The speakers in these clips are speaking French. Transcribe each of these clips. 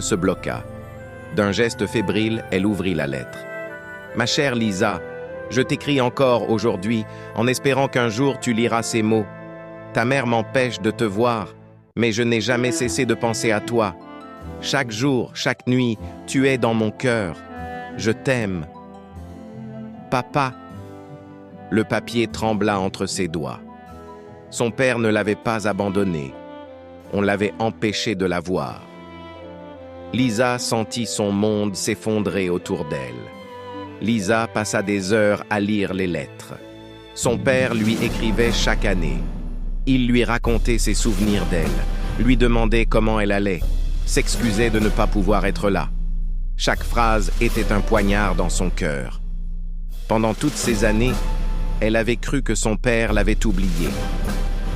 se bloqua. D'un geste fébrile, elle ouvrit la lettre. « Ma chère Lisa, je t'écris encore aujourd'hui en espérant qu'un jour tu liras ces mots. Ta mère m'empêche de te voir, mais je n'ai jamais cessé de penser à toi. Chaque jour, chaque nuit, tu es dans mon cœur. Je t'aime. Papa. » Le papier trembla entre ses doigts. Son père ne l'avait pas abandonné. On l'avait empêché de la voir. Lisa sentit son monde s'effondrer autour d'elle. Lisa passa des heures à lire les lettres. Son père lui écrivait chaque année. Il lui racontait ses souvenirs d'elle, lui demandait comment elle allait, s'excusait de ne pas pouvoir être là. Chaque phrase était un poignard dans son cœur. Pendant toutes ces années, elle avait cru que son père l'avait oubliée.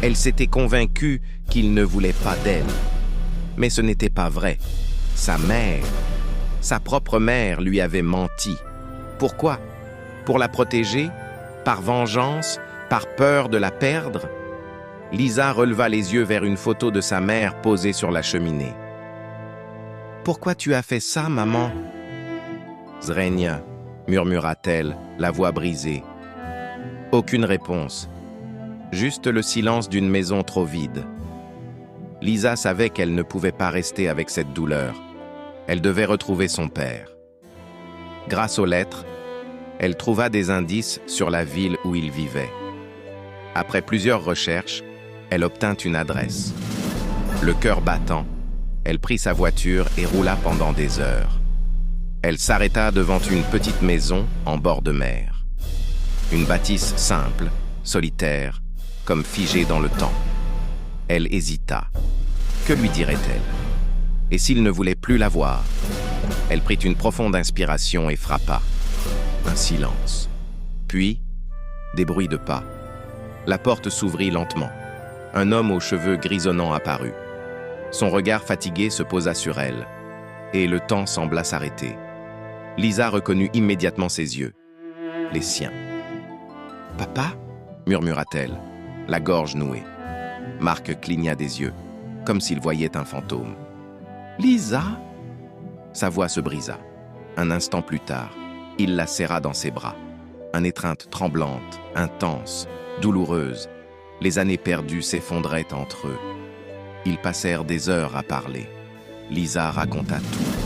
Elle s'était convaincue qu'il ne voulait pas d'elle. Mais ce n'était pas vrai. Sa mère, sa propre mère lui avait menti. Pourquoi? Pour la protéger? Par vengeance? Par peur de la perdre? Lisa releva les yeux vers une photo de sa mère posée sur la cheminée. « Pourquoi tu as fait ça, maman ?»« Zrenia, » murmura-t-elle, la voix brisée. Aucune réponse. Juste le silence d'une maison trop vide. Lisa savait qu'elle ne pouvait pas rester avec cette douleur. Elle devait retrouver son père. Grâce aux lettres, elle trouva des indices sur la ville où il vivait. Après plusieurs recherches, elle obtint une adresse. Le cœur battant, elle prit sa voiture et roula pendant des heures. Elle s'arrêta devant une petite maison en bord de mer. Une bâtisse simple, solitaire, comme figée dans le temps. Elle hésita. Que lui dirait-elle? Et s'il ne voulait plus la voir? Elle prit une profonde inspiration et frappa. Un silence. Puis, des bruits de pas. La porte s'ouvrit lentement. Un homme aux cheveux grisonnants apparut. Son regard fatigué se posa sur elle. Et le temps sembla s'arrêter. Lisa reconnut immédiatement ses yeux. Les siens. « Papa ?» murmura-t-elle, la gorge nouée. Marc cligna des yeux, comme s'il voyait un fantôme. « Lisa ?» Sa voix se brisa. Un instant plus tard, il la serra dans ses bras. Une étreinte tremblante, intense, douloureuse. Les années perdues s'effondraient entre eux. Ils passèrent des heures à parler. Lisa raconta tout.